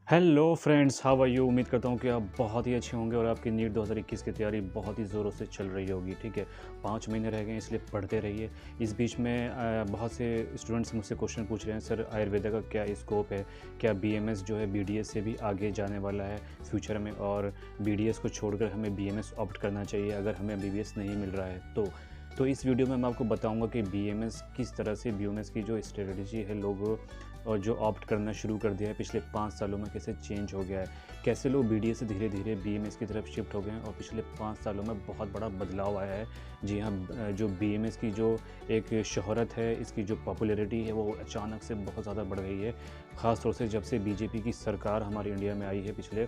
Hello friends, how are you. उम्मीद करता हूँ कि आप बहुत ही अच्छे होंगे और आपकी नीट 2021 की तैयारी बहुत ही ज़ोरों से चल रही होगी। ठीक है, 5 महीने रह गए हैं, इसलिए पढ़ते रहिए। इस बीच में बहुत से स्टूडेंट्स मुझसे क्वेश्चन पूछ रहे हैं, सर आयुर्वेदा का क्या स्कोप है, क्या बीएमएस जो है बीडीएस से भी आगे जाने वाला है फ्यूचर में, और बीडीएस को छोड़कर हमें बीएमएस ऑप्ट करना चाहिए अगर हमें एमबीबीएस नहीं मिल रहा है तो इस वीडियो में मैं आपको बताऊंगा कि बीएमएस किस तरह से बीएमएस की जो स्ट्रेटजी है लोग और जो ऑप्ट करना शुरू कर दिया है पिछले 5 सालों में कैसे चेंज हो गया है, कैसे लोग बीडीएस से धीरे धीरे बीएमएस की तरफ शिफ्ट हो गए हैं और पिछले 5 सालों में बहुत बड़ा बदलाव आया है। जी हाँ, जो बीएमएस की जो एक शोहरत है, इसकी जो पॉपुलैरिटी है वो अचानक से बहुत ज़्यादा बढ़ गई है, ख़ास तौर से जब से बीजेपी की सरकार हमारी इंडिया में आई है। पिछले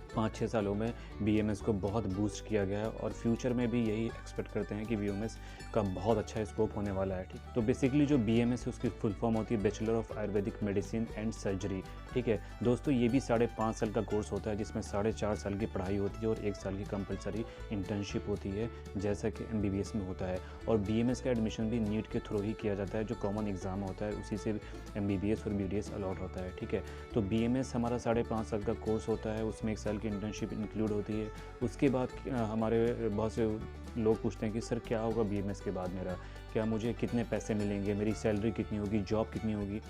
5-6 सालों में बीएमएस को बहुत बूस्ट किया गया है और फ्यूचर में भी यही एक्सपेक्ट करते हैं कि बीएमएस का बहुत अच्छा स्कोप होने वाला है। ठीक, तो बेसिकली जो बीएमएस है उसकी फुल फॉर्म होती है bachelor of Ayurvedic medicine and surgery. ठीक है दोस्तों, ये भी 5.5 साल का कोर्स होता है जिसमें 4.5 साल की पढ़ाई होती है और 1 साल की कंपलसरी इंटर्नशिप होती है, जैसा कि एमबीबीएस में होता है। और बीएमएस का एडमिशन भी नीट के थ्रू ही किया जाता है, जो कॉमन एग्जाम होता है उसी से एमबीबीएस और बीडीएस अलॉट होता है। ठीक है, तो बीएमएस हमारा 5.5 साल का कोर्स होता है, उसमें 1 साल की इंटर्नशिप इंक्लूड होती है। उसके बाद हमारे बहुत से लोग पूछते हैं कि सर क्या होगा बीएमएस के बाद मेरा, क्या मुझे कितने पैसे मिलेंगे, मेरी सैलरी कितनी होगी, जॉब कितनी होगी।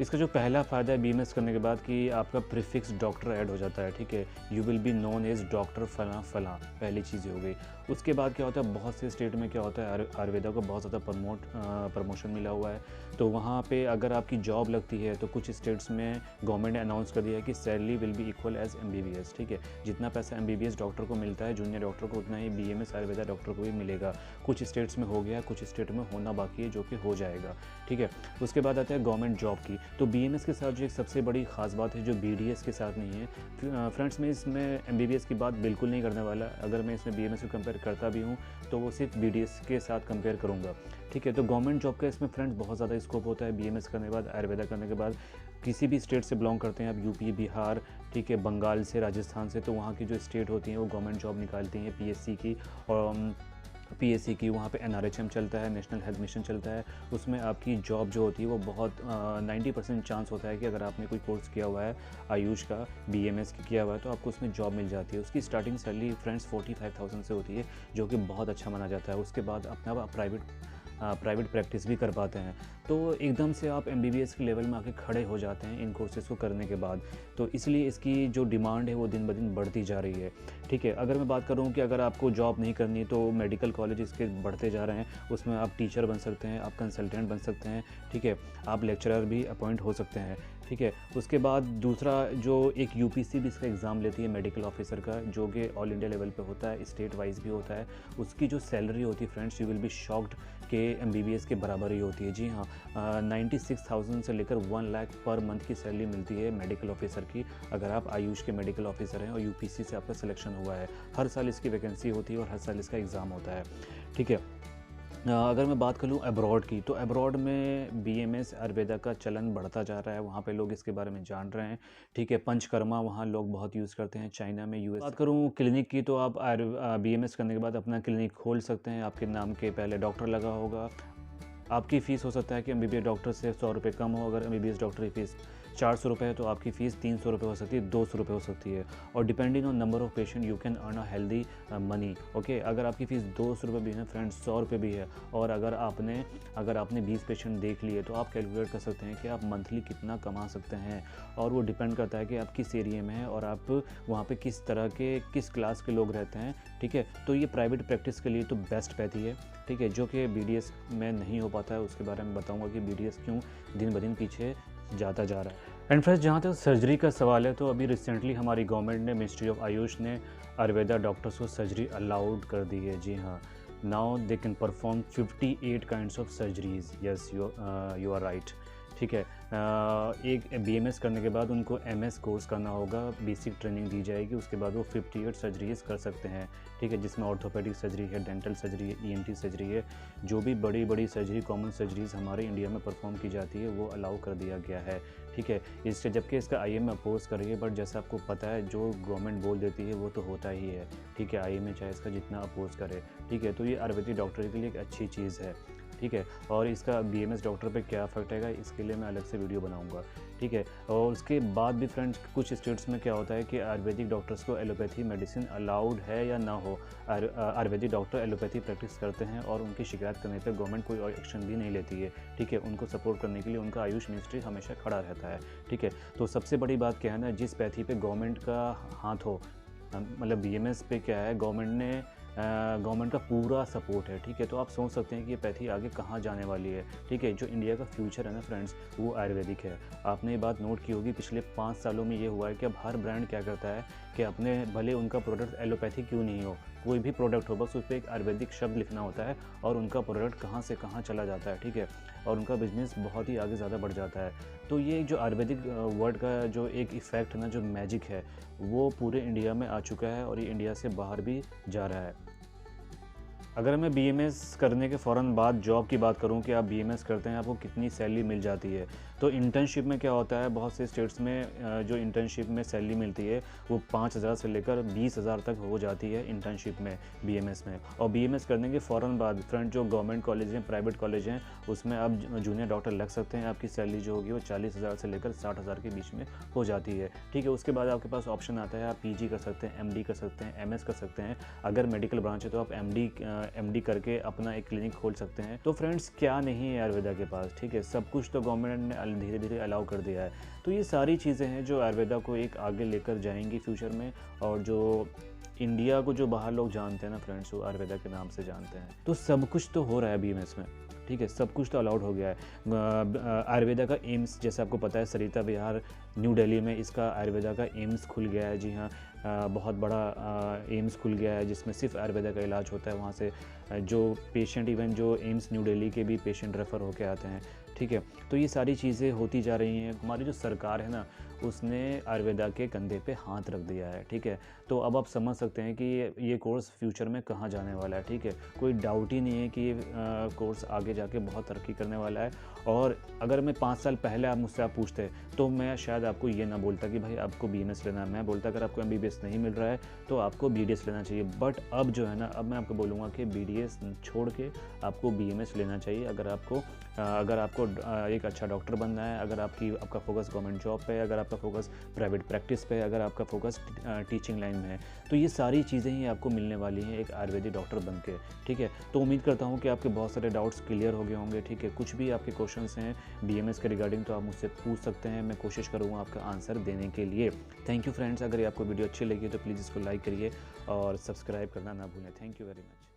इसका जो पहला फ़ायदा है बीएमएस करने के बाद कि आपका प्रीफिक्स डॉक्टर ऐड हो जाता है। ठीक है, you will be known as doctor फलां फलां, पहली चीज़ हो गई। उसके बाद क्या होता है, बहुत से स्टेट में क्या होता है, आयुर्वेदा को बहुत ज़्यादा प्रमोशन मिला हुआ है, तो वहाँ पे अगर आपकी जॉब लगती है तो कुछ स्टेट्स में गवर्नमेंट ने अनाउंस कर दिया है कि salary will be equal as MBBS. ठीक है, जितना पैसा एमबीबीएस डॉक्टर को मिलता है, जूनियर डॉक्टर को, उतना ही बीएमएस आयुर्वेदा डॉक्टर को भी मिलेगा। कुछ स्टेट्स में हो गया, कुछ स्टेट में होना बाकी है, जो कि हो जाएगा। ठीक है, उसके बाद आता है गवर्नमेंट जॉब की। तो बीएमएस के साथ जो एक सबसे बड़ी ख़ास बात है जो बीडीएस के साथ नहीं है, फ्रेंड्स मैं इसमें एमबीबीएस की बात बिल्कुल नहीं करने वाला। अगर मैं इसमें बीएमएस को कंपेयर करता भी हूँ तो वो सिर्फ बीडीएस के साथ कंपेयर करूँगा। ठीक है, तो गवर्नमेंट जॉब का इसमें फ्रेंड्स बहुत ज़्यादा स्कोप होता है बीएमएस करने के बाद, आयुर्वेदा करने के बाद। किसी भी स्टेट से बिलोंग करते हैं आप, यूपी, बिहार, ठीक है, बंगाल से, राजस्थान से, तो वहाँ की जो स्टेट होती हैं वो गवर्नमेंट जॉब निकालती हैं पीएससी की, और पीएससी की वहाँ पे एनआरएचएम चलता है, नेशनल हेल्थ मिशन चलता है। उसमें आपकी जॉब जो होती है वो बहुत 90% चांस होता है कि अगर आपने कोई कोर्स किया हुआ है आयुष का, बीएमएस की किया हुआ है, तो आपको उसमें जॉब मिल जाती है। उसकी स्टार्टिंग सैलरी फ्रेंड्स 45,000 से होती है, जो कि बहुत अच्छा माना जाता है। उसके बाद अपना प्राइवेट प्रैक्टिस भी कर पाते हैं, तो एकदम से आप एमबीबीएस के लेवल में आके खड़े हो जाते हैं इन कोर्सेज़ को करने के बाद। तो इसलिए इसकी जो डिमांड है वो दिन ब दिन बढ़ती जा रही है। ठीक है, अगर मैं बात करूँ कि अगर आपको जॉब नहीं करनी है तो मेडिकल कॉलेज इसके बढ़ते जा रहे हैं, उसमें आप टीचर बन सकते हैं, आप कंसल्टेंट बन सकते हैं। ठीक है, आप लेक्चरर भी अपॉइंट हो सकते हैं। ठीक है, उसके बाद दूसरा जो एक यूपीसी भी इसका एग्ज़ाम लेती है मेडिकल ऑफिसर का, जो कि ऑल इंडिया लेवल पे होता है, स्टेट वाइज भी होता है। उसकी जो सैलरी होती है friends, you will be shocked के एमबीबीएस के बराबर ही होती है। जी हाँ, 96,000 से लेकर 1 लाख पर मंथ की सैलरी मिलती है मेडिकल ऑफिसर की, अगर आप आयुष के मेडिकल ऑफिसर हैं और यूपीसी से आपका सिलेक्शन हुआ है। हर साल इसकी वैकेंसी होती है और हर साल इसका एग्ज़ाम होता है। ठीक है, अगर मैं बात करूँ अब्रॉड की, तो अब्रॉड में बीएमएस आयुर्वेदा का चलन बढ़ता जा रहा है, वहाँ पे लोग इसके बारे में जान रहे हैं। ठीक है, पंचकर्मा वहाँ लोग बहुत यूज़ करते हैं, चाइना में, यूएस। बात करूँ क्लिनिक की, तो आप बीएमएस करने के बाद अपना क्लिनिक खोल सकते हैं, आपके नाम के पहले डॉक्टर लगा होगा। आपकी फ़ीस हो सकता है कि एमबीबीएस डॉक्टर से 100 रुपये कम हो। अगर एमबीबीएस डॉक्टर की फ़ीस 400 रुपये है तो आपकी फ़ीस 300 रुपये हो सकती है, 200 रुपये हो सकती है। और depending on number of patient you can earn a healthy money. Okay, अगर आपकी फ़ीस 200 रुपये भी है फ्रेंड्स, 100 रुपये भी है, और अगर आपने 20 पेशेंट देख लिए, तो आप कैलकुलेट कर सकते हैं कि आप मंथली कितना कमा सकते हैं। और वो डिपेंड करता है कि आप किस एरिया में हैं और आप वहाँ पे किस तरह के, किस क्लास के लोग रहते हैं। ठीक है, तो ये प्राइवेट प्रैक्टिस के लिए तो बेस्ट रहती है। ठीक है, जो कि बीडीएस में नहीं हो पाता है, उसके बारे में बताऊंगा कि बीडीएस क्यों दिन ब दिन पीछे जाता जा रहा है। एंड फ्रेंड्स, जहाँ तक सर्जरी का सवाल है, तो अभी रिसेंटली हमारी गवर्नमेंट ने, मिनिस्ट्री ऑफ आयुष ने आयुर्वेदा डॉक्टर्स को सर्जरी अलाउड कर दी है। जी हाँ, now they can perform 58 kinds of surgeries. Yes, you are right. ठीक है, एक बीएमएस करने के बाद उनको एमएस कोर्स करना होगा, बेसिक ट्रेनिंग दी जाएगी, उसके बाद वो 58 सर्जरीज कर सकते हैं। ठीक है, जिसमें ऑर्थोपेडिक सर्जरी है, डेंटल सर्जरी है, ईएनटी सर्जरी है, जो भी बड़ी बड़ी सर्जरी, कॉमन सर्जरीज हमारे इंडिया में परफॉर्म की जाती है, वो अलाउ कर दिया गया है। ठीक है, इससे जबकि इसका आईएम अपोज कर रही है, बट जैसा आपको पता है जो गवर्नमेंट बोल देती है वो तो होता ही है। ठीक है, आईएम चाहे इसका जितना अपोज करे। ठीक है, तो ये आयुर्वेदिक डॉक्टर के लिए एक अच्छी चीज़ है। ठीक है। और इसका बीएमएस डॉक्टर पे क्या इफेक्ट आएगा इसके लिए मैं अलग से वीडियो बनाऊंगा, ठीक है। और उसके बाद भी फ्रेंड्स कुछ स्टेट्स में क्या होता है कि आयुर्वेदिक डॉक्टर्स को एलोपैथी मेडिसिन अलाउड है या ना हो, आयुर्वेदिक डॉक्टर एलोपैथी प्रैक्टिस करते हैं और उनकी शिकायत करने पर गवर्नमेंट कोई एक्शन भी नहीं लेती है, ठीक है। उनको सपोर्ट करने के लिए उनका आयुष मिनिस्ट्री हमेशा खड़ा रहता है, ठीक है। तो सबसे बड़ी बात क्या है ना, जिस पैथी पे गवर्नमेंट का हाथ हो, मतलब बीएमएस पे क्या है, गवर्नमेंट का पूरा सपोर्ट है, ठीक है। तो आप सोच सकते हैं कि ये पैथी आगे कहाँ जाने वाली है, ठीक है। जो इंडिया का फ्यूचर है ना फ्रेंड्स, वो आयुर्वेदिक है। आपने ये बात नोट की होगी, पिछले 5 सालों में ये हुआ है कि अब हर ब्रांड क्या करता है कि अपने भले उनका प्रोडक्ट एलोपैथी क्यों नहीं हो, कोई भी प्रोडक्ट हो, बस उस पर एक आयुर्वेदिक शब्द लिखना होता है और उनका प्रोडक्ट कहाँ से कहाँ चला जाता है, ठीक है। और उनका बिजनेस बहुत ही आगे ज़्यादा बढ़ जाता है। तो ये जो आयुर्वेदिक वर्ड का जो एक इफ़ेक्ट है ना, जो मैजिक है, वो पूरे इंडिया में आ चुका है और ये इंडिया से बाहर भी जा रहा है। अगर मैं बीएमएस करने के फ़ौरन बाद जॉब की बात करूं कि आप बीएमएस करते हैं आपको कितनी सैलरी मिल जाती है, तो इंटर्नशिप में क्या होता है, बहुत से स्टेट्स में जो इंटर्नशिप में सैलरी मिलती है वो 5,000 से लेकर 20,000 तक हो जाती है इंटर्नशिप में, बीएमएस में। और बीएमएस करने के फ़ौरन बाद फ्रेंड जो गवर्नमेंट कॉलेज हैं, प्राइवेट कॉलेज हैं, उसमें आप जूनियर डॉक्टर लग सकते हैं। आपकी सैलरी जो होगी वो 40,000 से लेकर 60,000 के बीच में हो जाती है, ठीक है। उसके बाद आपके पास ऑप्शन आता है, आप पीजी कर सकते हैं, एमडी कर सकते हैं, एमएस कर सकते हैं। अगर मेडिकल ब्रांच है तो आप एमडी करके अपना एक क्लिनिक खोल सकते हैं। तो फ्रेंड्स क्या नहीं है आयुर्वेदा के पास, ठीक है। सब कुछ तो गवर्नमेंट ने धीरे धीरे अलाउ कर दिया है। तो ये सारी चीज़ें हैं जो आयुर्वेदा को एक आगे लेकर जाएंगी फ्यूचर में, और जो इंडिया को जो बाहर लोग जानते हैं ना फ्रेंड्स, वो आयुर्वेदा के नाम से जानते हैं। तो सब कुछ तो हो रहा है बीएमएस में, ठीक है। सब कुछ तो अलाउड हो गया है। आयुर्वेदा का एम्स, जैसे आपको पता है, सरिता विहार न्यू दिल्ली में इसका आयुर्वेदा का एम्स खुल गया है। जी हाँ, बहुत बड़ा एम्स खुल गया है जिसमें सिर्फ आयुर्वेदा का इलाज होता है। वहाँ से जो पेशेंट, इवन जो एम्स न्यू दिल्ली के भी पेशेंट रेफ़र होकर आते हैं, ठीक है। तो ये सारी चीज़ें होती जा रही हैं। हमारी जो सरकार है ना, उसने आयुर्वेदा के कंधे पे हाथ रख दिया है, ठीक है। तो अब आप समझ सकते हैं कि ये कोर्स फ्यूचर में कहाँ जाने वाला है, ठीक है। कोई डाउट ही नहीं है कि ये कोर्स आगे जाके बहुत तरक्की करने वाला है। और अगर मैं 5 साल पहले आप मुझसे पूछते तो मैं शायद आपको ये ना बोलता कि भाई आपको बीएमएस लेना है। मैं बोलता अगर आपको एमबीबीएस नहीं मिल रहा है तो आपको बीडीएस लेना चाहिए। बट अब जो है ना, अब मैं आपको बोलूँगा कि बीडीएस छोड़ के आपको बीएमएस लेना चाहिए। अगर आपको एक अच्छा डॉक्टर बनना है, अगर आपका फोकस गवर्नमेंट जॉब पे है, अगर आपका फोकस प्राइवेट प्रैक्टिस पे है, अगर आपका फोकस टीचिंग लाइन में है, तो ये सारी चीज़ें ही आपको मिलने वाली हैं एक आयुर्वेदिक डॉक्टर बन के, ठीक है। तो उम्मीद करता हूँ कि आपके बहुत सारे डाउट्स क्लियर हो गए होंगे, ठीक है। कुछ भी आपके क्वेश्चंस हैं बीएमएस के रिगार्डिंग तो आप मुझसे पूछ सकते हैं, मैं कोशिश करूँगा आपका आंसर देने के लिए। Thank you friends. अगर ये आपको वीडियो अच्छी लगी तो प्लीज़ इसको लाइक करिए और सब्सक्राइब करना ना भूलें। Thank you very much.